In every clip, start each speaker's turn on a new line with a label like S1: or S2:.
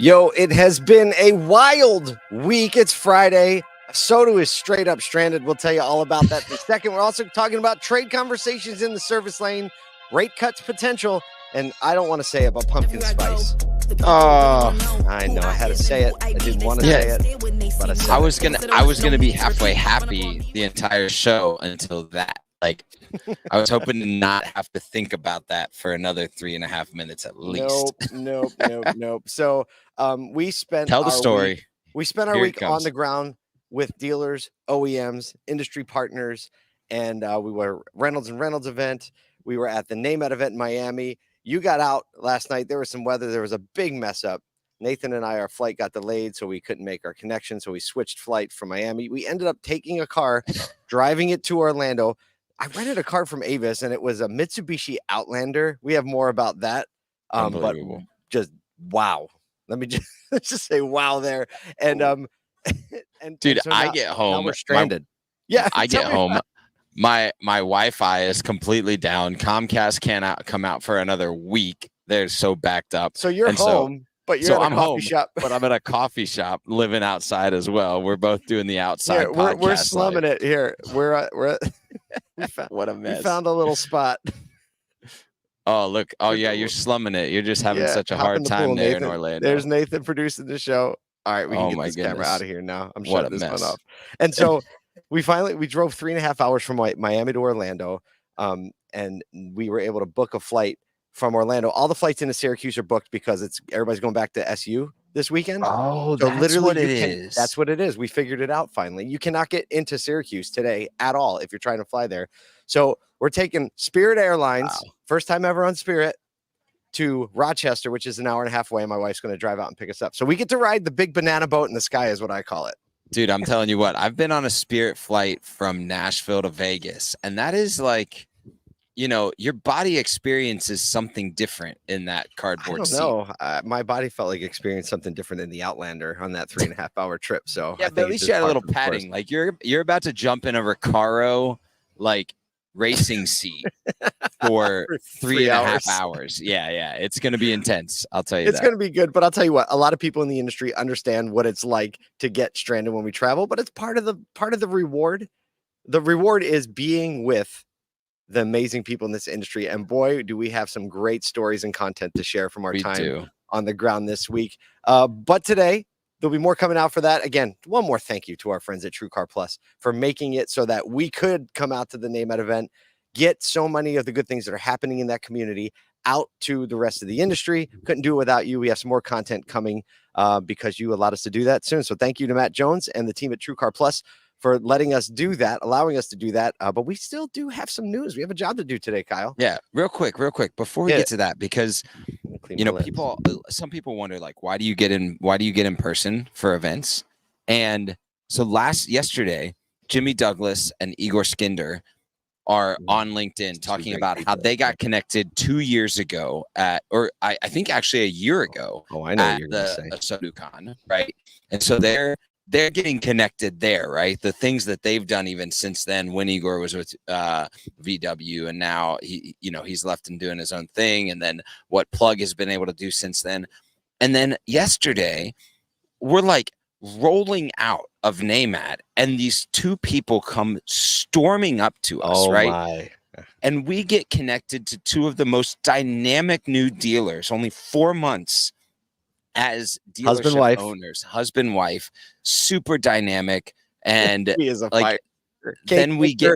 S1: Yo, it has been a wild week. It's Friday. ASOTU is straight up stranded. We'll tell you all about that in a second. We're also talking about trade conversations in the service lane, rate cuts potential, and I don't want to say it, but pumpkin spice. Oh, I know. I had to say it. I didn't want to say it, but I said
S2: I was gonna be halfway happy the entire show until that. Like, I was hoping to not have to think about that for another 3.5 minutes at least.
S1: Nope. So, we spent
S2: Tell the story.
S1: We spent our week on the ground with dealers, OEMs, industry partners, and we were Reynolds event. We were at the NAMED event in Miami. You got out last night. There was some weather. There was a big mess up. Nathan and I, our flight got delayed, so we couldn't make our connection. So we switched flight from Miami. We ended up taking a car, driving it to Orlando. I rented a car from Avis, and it was a Mitsubishi Outlander. We have more about that.
S2: Unbelievable.
S1: But just wow. Let me just say wow there. And
S2: dude,
S1: so
S2: I
S1: now,
S2: get home.
S1: Now we're stranded.
S2: I get home. My Wi-Fi is completely down. Comcast can't come out for another week. They're so backed up.
S1: So you're home, but you're at a coffee shop.
S2: But I'm at a coffee shop living outside as well. We're both doing the outside podcast.
S1: We're slumming it here.
S2: What a mess.
S1: We found a little spot.
S2: Oh, look. Oh, yeah. You're slumming it. You're just having such a hard time there in Orlando.
S1: There's Nathan producing the show. All right. We can get this camera out of here now. I'm shutting this one off. And so we drove 3.5 hours from Miami to Orlando. And we were able to book a flight from Orlando. All the flights into Syracuse are booked because everybody's going back to SU this weekend.
S2: Oh,
S1: so
S2: that's what it is.
S1: That's what it is. We figured it out finally. You cannot get into Syracuse today at all if you're trying to fly there. So we're taking Spirit Airlines, first time ever on Spirit, to Rochester, which is an hour and a half away. And my wife's going to drive out and pick us up. So we get to ride the big banana boat in the sky is what I call it.
S2: Dude, I'm telling you what, I've been on a Spirit flight from Nashville to Vegas, and that is like, you know, your body experiences something different in that cardboard seat.
S1: No, my body felt like experienced something different in the Outlander on that 3.5 hour trip. So
S2: yeah, but at least you had a little padding. Like you're about to jump in a Recaro like racing seat for 3.5 hours. Yeah, it's gonna be intense. I'll tell you,
S1: it's gonna be good. But I'll tell you what, a lot of people in the industry understand what it's like to get stranded when we travel. But it's part of the reward. The reward is being with the amazing people in this industry. And boy, do we have some great stories and content to share from our time on the ground this week. But today, there'll be more coming out for that. Again, one more thank you to our friends at TrueCar Plus for making it so that we could come out to the NAMED event, get so many of the good things that are happening in that community out to the rest of the industry. Couldn't do it without you. We have some more content coming because you allowed us to do that soon. So thank you to Matt Jones and the team at TrueCar Plus for letting us do that, allowing us to do that. But we still do have some news. We have a job to do today, Kyle.
S2: Yeah, real quick, before we get to that, because you know, some people wonder, like, why do you get in person for events? And so yesterday, Jimmy Douglas and Igor Skinder are on LinkedIn talking about how they got connected 2 years ago I think actually a year ago.
S1: Oh, I know what you're going to say.
S2: ASOTU Con, right? And so they're getting connected there, right? The things that they've done even since then, when Igor was with VW, and now he's left and doing his own thing, and then what Plug has been able to do since then. And then yesterday, we're like rolling out of NAMED, and these two people come storming up to us, right? My. And we get connected to two of the most dynamic new dealers, only 4 months as dealership owners, husband, wife, super dynamic. And
S1: he is a
S2: like, then we get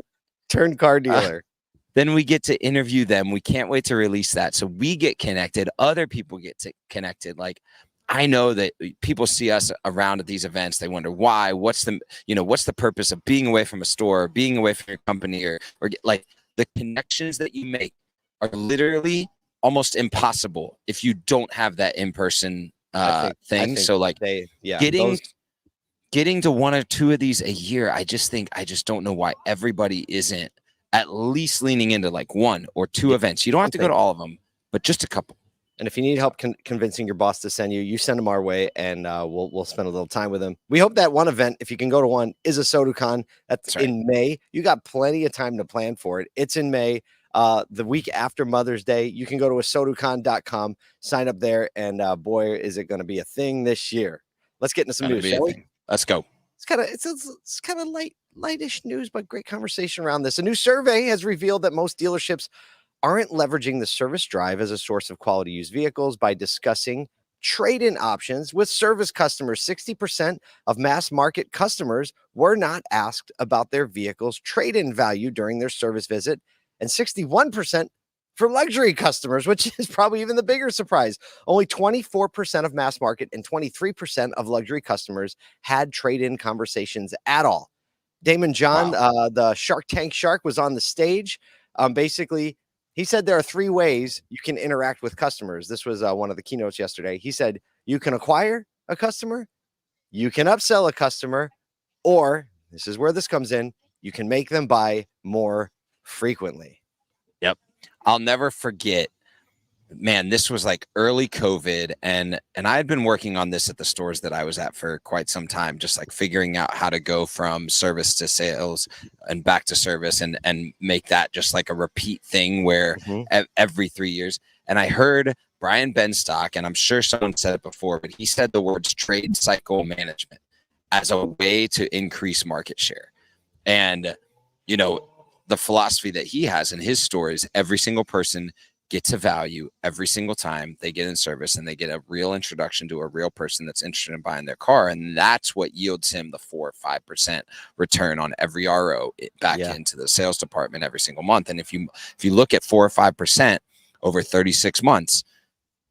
S1: turned car dealer.
S2: Then we get to interview them. We can't wait to release that. So we get connected. Other people get connected. Like, I know that people see us around at these events. They wonder why, what's the purpose of being away from a store, being away from your company, or like the connections that you make are literally almost impossible if you don't have that in-person thing. So like getting to one or two of these a year, I just don't know why everybody isn't at least leaning into like one or two events. You don't have to go to all of them, but just a couple.
S1: And if you need help convincing your boss to send you send them our way, and we'll spend a little time with them. We hope that one event, if you can go to one, is ASOTU Con. That's right. In May. You got plenty of time to plan for it. It's in May. the week after Mother's Day. You can go to ASOTUcon.com, sign up there, and boy, is it going to be a thing this year. Let's get into some news, shall we?
S2: Let's go.
S1: It's kind of lightish news, but great conversation around this. A new survey has revealed that most dealerships aren't leveraging the service drive as a source of quality used vehicles by discussing trade-in options with service customers. 60% of mass market customers were not asked about their vehicle's trade-in value during their service visit, and 61% for luxury customers, which is probably even the bigger surprise. Only 24% of mass market and 23% of luxury customers had trade-in conversations at all. Damon John, the Shark Tank Shark, was on the stage. Basically, he said there are 3 ways you can interact with customers. This was one of the keynotes yesterday. He said you can acquire a customer, you can upsell a customer, or this is where this comes in, you can make them buy more frequently.
S2: Yep. I'll never forget, man, this was like early COVID, and I had been working on this at the stores that I was at for quite some time, just like figuring out how to go from service to sales and back to service and make that just like a repeat thing where every 3 years. And I heard Brian Benstock, and I'm sure someone said it before, but he said the words trade cycle management as a way to increase market share. And, you know, the philosophy that he has in his store is every single person gets a value every single time they get in service, and they get a real introduction to a real person that's interested in buying their car. And that's what yields him the 4 or 5% return on every RO back into the sales department every single month. And if you look at 4 or 5% over 36 months,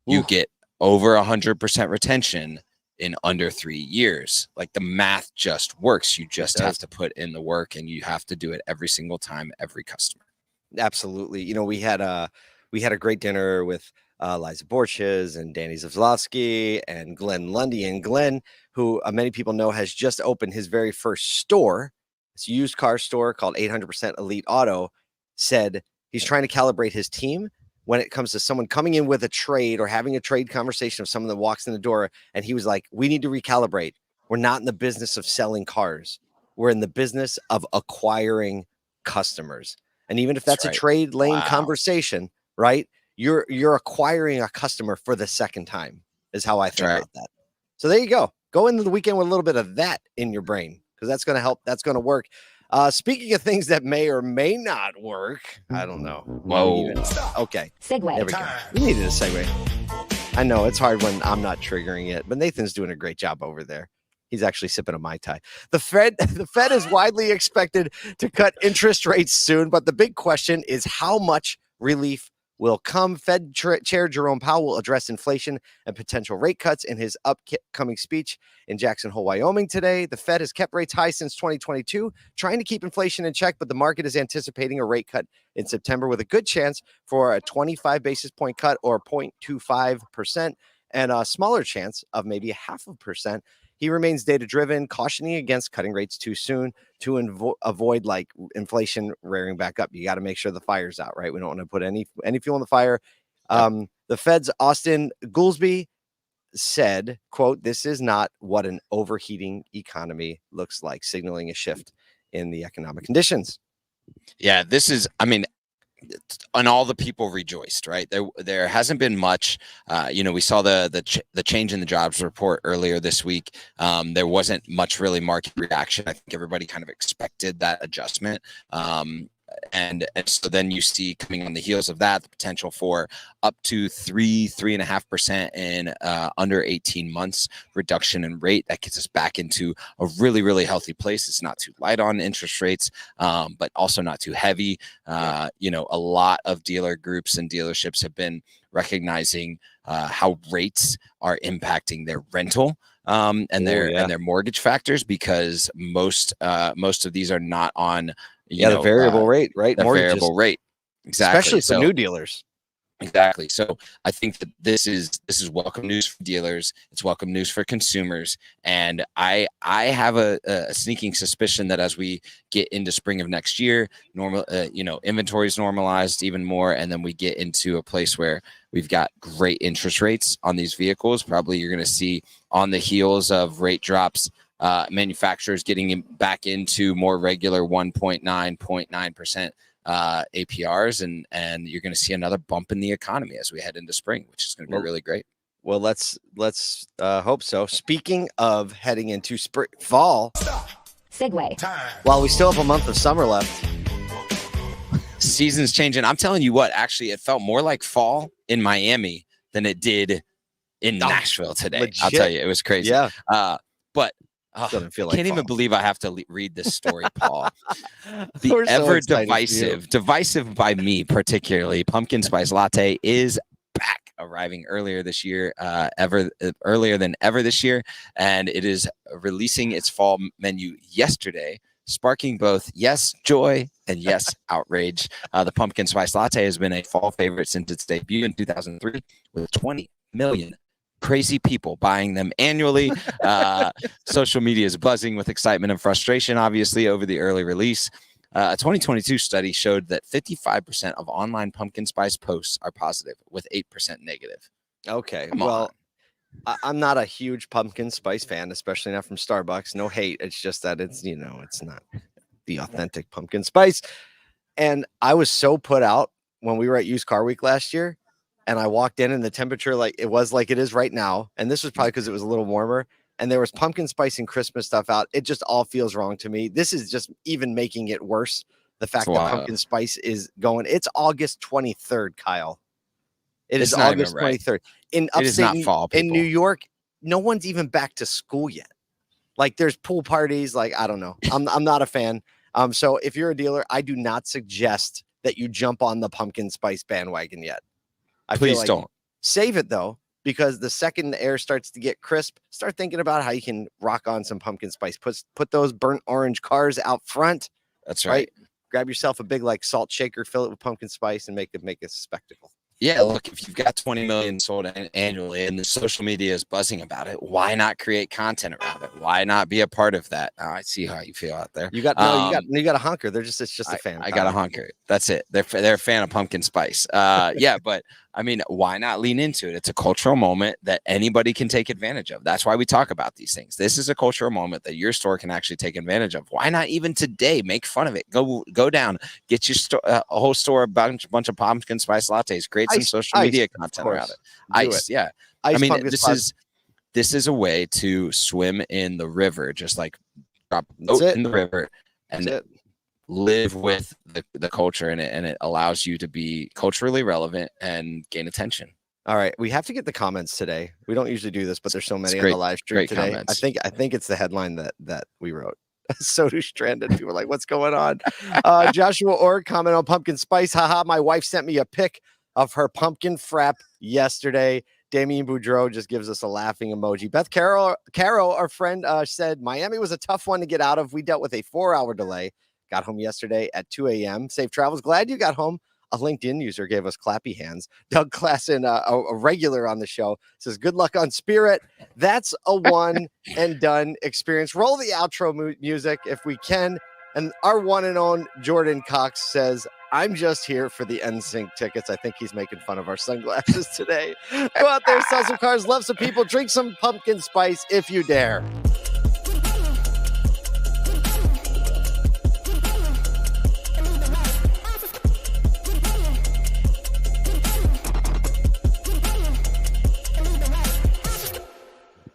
S2: you get over 100% retention in under 3 years. Like, the math just works. You just have to put in the work, and you have to do it every single time, every customer.
S1: Absolutely. You know, we had a great dinner with Liza Borches and Danny Zavlosky and Glenn Lundy. And Glenn, who many people know, has just opened his very first store. It's a used car store called 800% Elite Auto. Said he's trying to calibrate his team when it comes to someone coming in with a trade or having a trade conversation with someone that walks in the door. And he was like, we need to recalibrate. We're not in the business of selling cars. We're in the business of acquiring customers. And even if that's a trade lane conversation, right? You're acquiring a customer for the second time is how I think about that. So there you go. Go into the weekend with a little bit of that in your brain, because that's going to help. That's going to work. Speaking of things that may or may not work, I don't know.
S2: Whoa.
S1: Okay.
S3: Segue.
S1: There we go. We needed a segue. I know it's hard when I'm not triggering it, but Nathan's doing a great job over there. He's actually sipping a Mai Tai. The Fed is widely expected to cut interest rates soon, but the big question is how much relief will come. Fed Chair Jerome Powell will address inflation and potential rate cuts in his upcoming speech in Jackson Hole, Wyoming today. The Fed has kept rates high since 2022, trying to keep inflation in check, but the market is anticipating a rate cut in September with a good chance for a 25 basis point cut or 0.25% and a smaller chance of maybe 0.5%. He remains data-driven, cautioning against cutting rates too soon to avoid like inflation rearing back up. You got to make sure the fire's out, right? We don't want to put any fuel on the fire. The Fed's Austin Goolsbee said, quote, "This is not what an overheating economy looks like," signaling a shift in the economic conditions.
S2: Yeah, this is, I mean, and all the people rejoiced, right? There hasn't been much. We saw the change in the jobs report earlier this week. There wasn't much really market reaction. I think everybody kind of expected that adjustment. And so then you see coming on the heels of that, the potential for up to 3.5% in under 18 months reduction in rate. That gets us back into a really, really healthy place. It's not too light on interest rates, but also not too heavy. A lot of dealer groups and dealerships have been recognizing how rates are impacting their rental and their mortgage factors, because most of these are not on
S1: the variable rate, right?
S2: The variable rate, exactly.
S1: Especially for new dealers.
S2: Exactly. So I think that this is welcome news for dealers. It's welcome news for consumers. And I have a sneaking suspicion that as we get into spring of next year, inventory is normalized even more, and then we get into a place where we've got great interest rates on these vehicles. Probably you're going to see, on the heels of rate drops, manufacturers getting back into more regular 1.9, 0.9% APRs, and you're going to see another bump in the economy as we head into spring, which is going to be really great.
S1: Well, let's hope so. Speaking of heading into fall,
S3: segue.
S1: While we still have a month of summer left,
S2: season's changing. I'm telling you what, actually, it felt more like fall in Miami than it did in Nashville today. Legit. I'll tell you, it was crazy.
S1: Yeah.
S2: But
S1: doesn't feel like
S2: I can't
S1: fall.
S2: even believe I have to read this story, Paul. The divisive by me particularly, pumpkin spice latte is back, arriving earlier this year, earlier than ever this year, and it is releasing its fall menu yesterday, sparking both joy and outrage. The pumpkin spice latte has been a fall favorite since its debut in 2003, with 20 million crazy people buying them annually. Social media is buzzing with excitement and frustration, obviously, over the early release. A 2022 study showed that 55% of online pumpkin spice posts are positive, with 8% negative.
S1: Okay, well, I'm not a huge pumpkin spice fan, especially not from Starbucks. No hate. It's just that it's not the authentic pumpkin spice. And I was so put out when we were at Used Car Week last year, and I walked in and the temperature it was like it is right now. And this was probably because it was a little warmer. And there was pumpkin spice and Christmas stuff out. It just all feels wrong to me. This is just even making it worse. The fact that pumpkin spice is going. It's August 23rd, Kyle. It's August 23rd. In upstate,
S2: it is not fall, people.
S1: In New York, no one's even back to school yet. Like, there's pool parties. Like, I don't know. I'm not a fan. So if you're a dealer, I do not suggest that you jump on the pumpkin spice bandwagon yet.
S2: Please don't.
S1: Save it though, because the second the air starts to get crisp, start thinking about how you can rock on some pumpkin spice. Put those burnt orange cars out front.
S2: That's right.
S1: Grab yourself a big salt shaker, fill it with pumpkin spice, and make a spectacle.
S2: Yeah, look, if you've got 20 million sold annually and the social media is buzzing about it, why not create content around it? Why not be a part of that? I see how you feel out there.
S1: You got a honker. It's just a fan.
S2: I got a honker. That's it. They're a fan of pumpkin spice. Yeah, but I mean, why not lean into it? It's a cultural moment that anybody can take advantage of. That's why we talk about these things. This is a cultural moment that your store can actually take advantage of. Why not even today make fun of it? Go down, get your a whole store a bunch of pumpkin spice lattes. Create some social media content around it. Yeah. I mean, this is a way to swim in the river, just like drop in the river and live with the culture in it, and it allows you to be culturally relevant and gain attention.
S1: All right, we have to get the comments today. We don't usually do this, but there's so many on the live stream today. Comments. I think it's the headline that we wrote. ASOTU stranded. People are like, what's going on? Joshua Orr comment on pumpkin spice. Haha, my wife sent me a pic of her pumpkin frap yesterday. Damien Boudreau just gives us a laughing emoji. Beth Caro, our friend, said Miami was a tough one to get out of. We dealt with a 4-hour delay. Got home yesterday at 2 a.m. Safe travels. Glad you got home. A LinkedIn user gave us clappy hands. Doug Klassen, a regular on the show, says, good luck on Spirit. That's a one and done experience. Roll the outro music if we can. And our one and own Jordan Cox says, I'm just here for the NSYNC tickets. I think he's making fun of our sunglasses today. Go out there, sell some cars, love some people, drink some pumpkin spice if you dare.